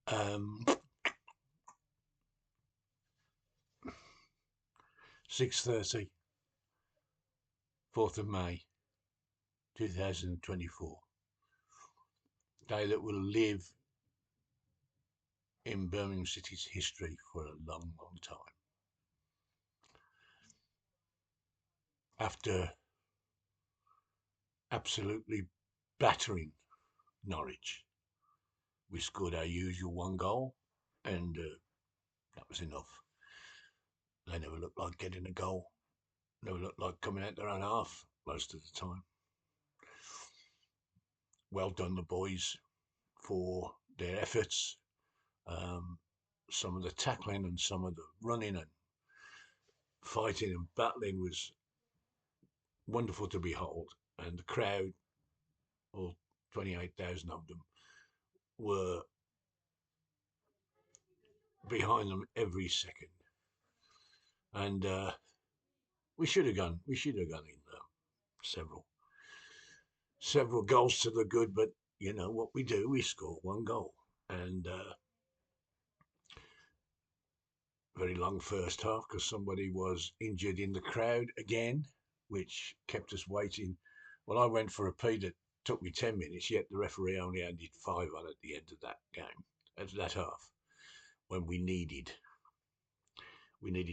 Um, 6:30, 4th of May, 2024. Day that will live in Birmingham City's history for a long, long time. After absolutely battering Norwich, we scored our usual one goal, and that was enough. They never looked like getting a goal. Never looked like coming out their own half most of the time. Well done, the boys, for their efforts. Um, some of the tackling and some of the running and fighting and battling was wonderful to behold. And the crowd, all 28,000 of them, were behind them every second. And we should have gone. We should have gone in several several goals to the good, but you know what we do? We score one goal, and very long first half because somebody was injured in the crowd again, which kept us waiting. Well, I went for a pee that took me 10 minutes, yet the referee only handed 5 on at the end of that game, at that half, when we needed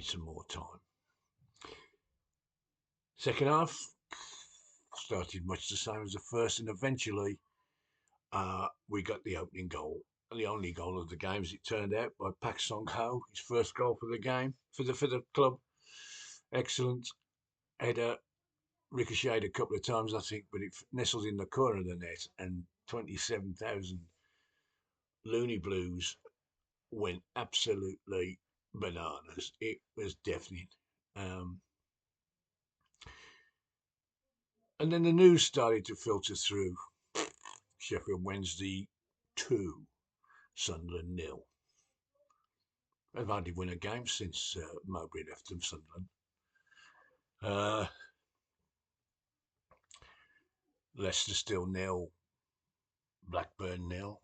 some more time. Second half started much the same as the first, and eventually we got the opening goal, the only goal of the game, as it turned out, by Pak Song Ho, his first goal for the game, for the club. Excellent header, ricocheted a couple of times, I think, but it nestled in the corner of the net, and 27,000 loony blues went absolutely bananas. It was deafening. Um, and then the news started to filter through. Sheffield Wednesday 2, Sunderland 0. They've hardly won a game since Mowbray left them, Sunderland. Leicester still 0, Blackburn 0,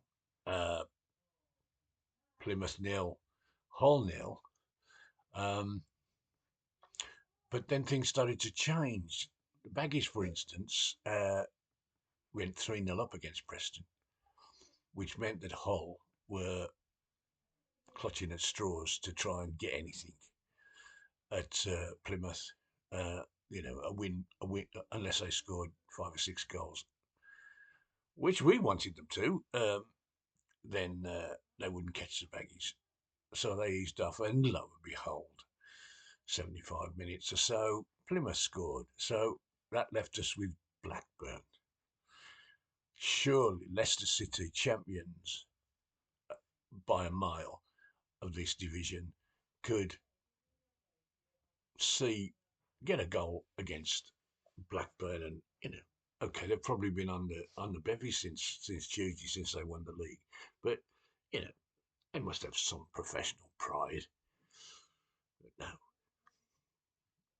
Plymouth 0, Hull 0. But then things started to change. The Baggies, for instance, went 3-0 up against Preston, which meant that Hull were clutching at straws to try and get anything at Plymouth. A win, unless they scored 5 or 6 goals, which we wanted them to. Then they wouldn't catch the Baggies. So they eased off, and lo and behold, 75 minutes or so, Plymouth scored. So that left us with Blackburn. Surely Leicester City, champions by a mile of this division, could get a goal against Blackburn, and okay, they've probably been on the bevy since Tuesday, since they won the league, but they must have some professional pride. But no,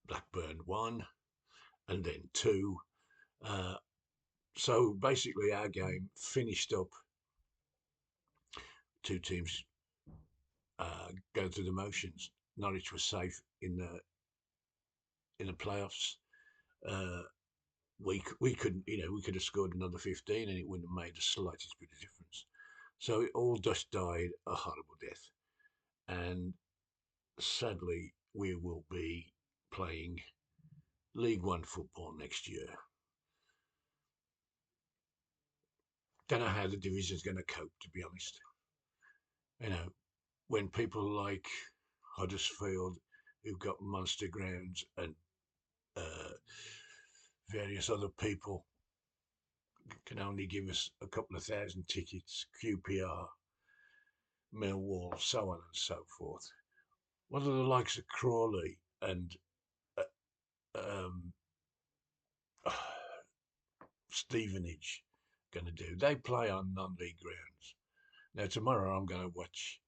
Blackburn 1 and then 2. So basically, our game finished up. Two teams go through the motions. Norwich was safe in the playoffs. Uh, we couldn't, we could have scored another 15 and it wouldn't have made the slightest bit of difference. So it all just died a horrible death, and sadly we will be playing League One football next year. Don't know how the division's going to cope, to be honest. When people like Huddersfield, who've got monster grounds, and uh, various other people can only give us a couple of thousand tickets, QPR, Millwall, so on and so forth. What are the likes of Crawley and um, Stevenage going to do? They play on non-league grounds. Now tomorrow I'm going to watch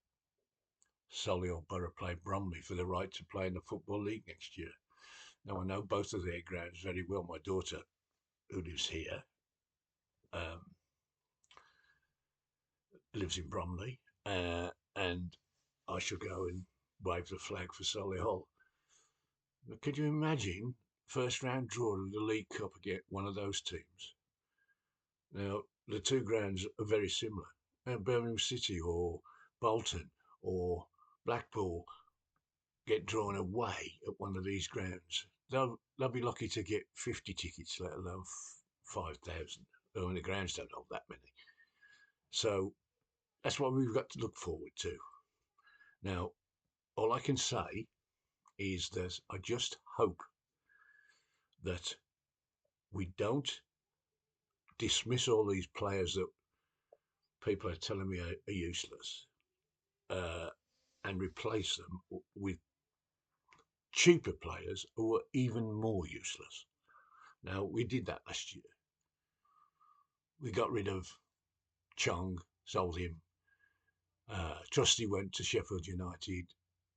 Solihull Borough play Bromley for the right to play in the Football League next year. Now I know both of their grounds very well. My daughter, who lives here, lives in Bromley, and I shall go and wave the flag for Solihull. But could you imagine first round draw of the League Cup against one of those teams? Now the two grounds are very similar. Birmingham City or Bolton or Blackpool get drawn away at one of these grounds. They'll be lucky to get 50 tickets, let alone 5,000. I mean, the grounds don't hold that many. So that's what we've got to look forward to. Now, all I can say is that I just hope that we don't dismiss all these players that people are telling me are useless uh, and replace them with cheaper players who are even more useless. Now, we did that last year. We got rid of Chong, sold him. Trusty went to Sheffield United.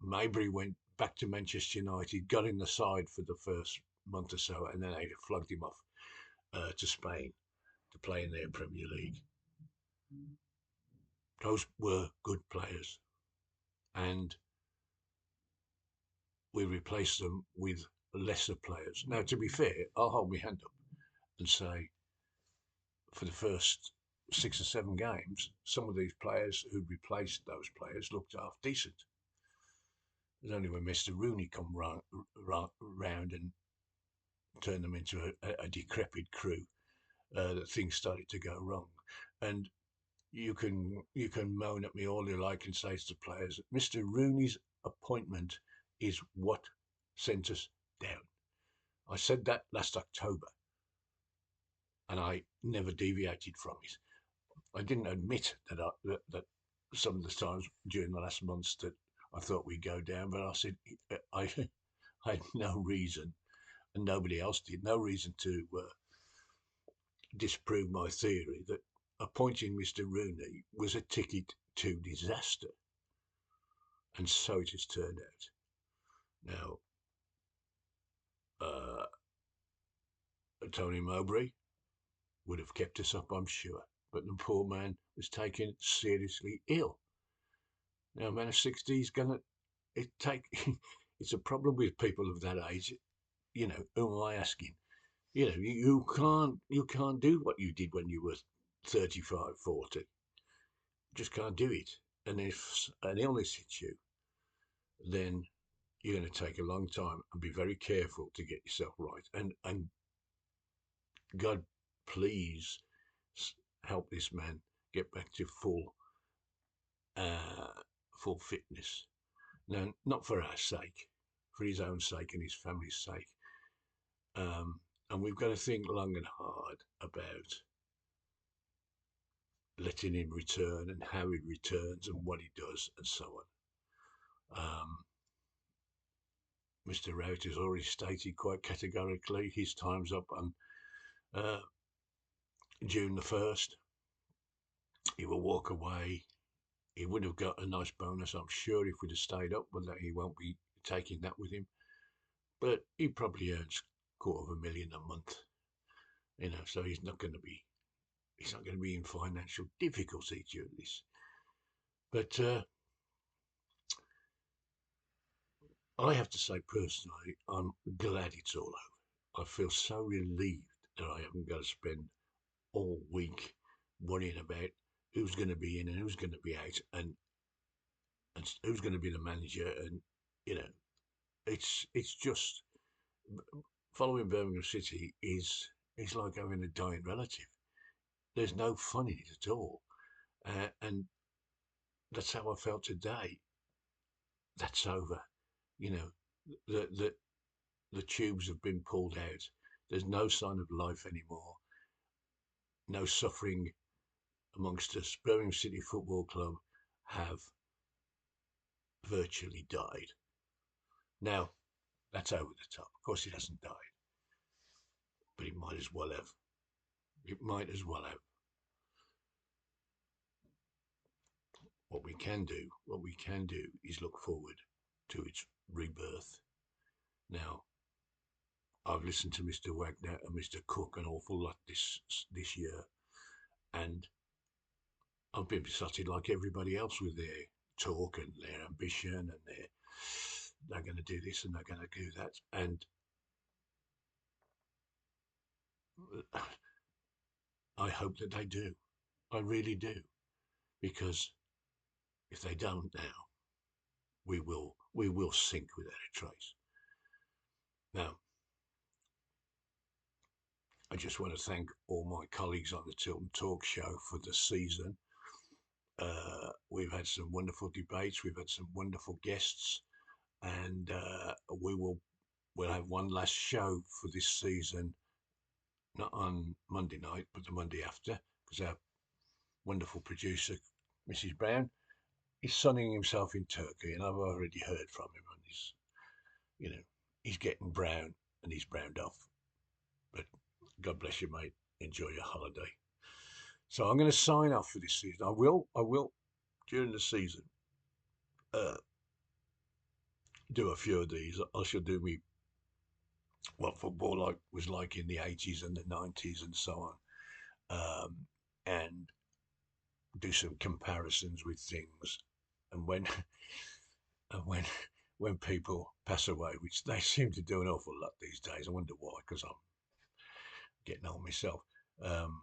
Maybury went back to Manchester United, got in the side for the first month or so, and then they flogged him off to Spain to play in their Premier League. Those were good players, and we replaced them with lesser players. Now, to be fair, I'll hold my hand up and say for the first 6 or 7 games, some of these players who replaced those players looked half decent. It was only when Mr. Rooney come round and turned them into a decrepit crew that things started to go wrong. And you can moan at me all you like and say to the players, Mr. Rooney's appointment is what sent us down. I said that last October, and I never deviated from it. I didn't admit that some of the times during the last months that I thought we'd go down, but I said I had no reason, and nobody else did, no reason to disprove my theory that appointing Mr. Rooney was a ticket to disaster, and so it has turned out. Now, uh, Tony Mowbray would have kept us up, I'm sure, but the poor man was taken seriously ill. Now, a man of 60 is gonna it take. It's a problem with people of that age. Who am I asking? You can't do what you did when you were 35, 40. Just can't do it. And if an illness hits you, then you're going to take a long time and be very careful to get yourself right. And God, please help this man get back to uh, full fitness. Now, not for our sake, for his own sake and his family's sake. And we've got to think long and hard about letting him return and how he returns and what he does and so on. Mr. Rowett has already stated quite categorically his time's up on uh, June the 1st. He will walk away. He would have got a nice bonus, I'm sure, if we'd have stayed up, but he won't be taking that with him. But he probably earns $250,000 a month, so he's not going to be in financial difficulty during this. But I have to say personally, I'm glad it's all over. I feel so relieved that I haven't got to spend all week worrying about who's going to be in and who's going to be out and who's going to be the manager. And you know, it's just following Birmingham City is like having a dying relative. There's no fun in it at all, and that's how I felt today. That's over. You know, the the tubes have been pulled out. There's no sign of life anymore. No suffering amongst us. Birmingham City Football Club have virtually died. Now, that's over the top. Of course, it hasn't died, but it might as well have. It might as well have. What we can do is look forward to its rebirth. Now, I've listened to Mr. Wagner and Mr. Cook an awful lot this year, and I've been besotted like everybody else with their talk and their ambition and they're going to do this and they're going to do that. And I hope that they do. I really do. Because if they don't now, we will sink without a trace. Now, I just want to thank all my colleagues on the Tilton Talk Show for the season. We've had some wonderful debates. We've had some wonderful guests, and we'll have one last show for this season, not on Monday night, but the Monday after, because our wonderful producer, Mrs. Brown, is sunning himself in Turkey, and I've already heard from him, and you know, he's getting brown and he's browned off. But God bless you, mate. Enjoy your holiday. So I'm going to sign off for this season. I will during the season uh, do a few of these. I shall do me what football was like in the 80s and the 90s and so on, and do some comparisons with things. And and when people pass away, which they seem to do an awful lot these days, I wonder why, because I'm getting old myself. Um,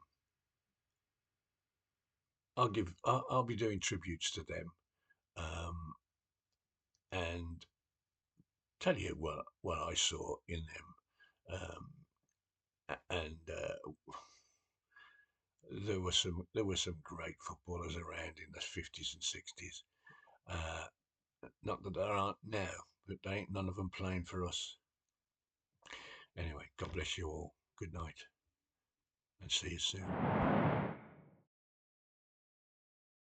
I'll be doing tributes to them, um, and tell you what I saw in them. And there were some great footballers around in the 50s and 60s. Uh, Not that there aren't now, but they ain't none of them playing for us. Anyway, God bless you all. Good night, and see you soon.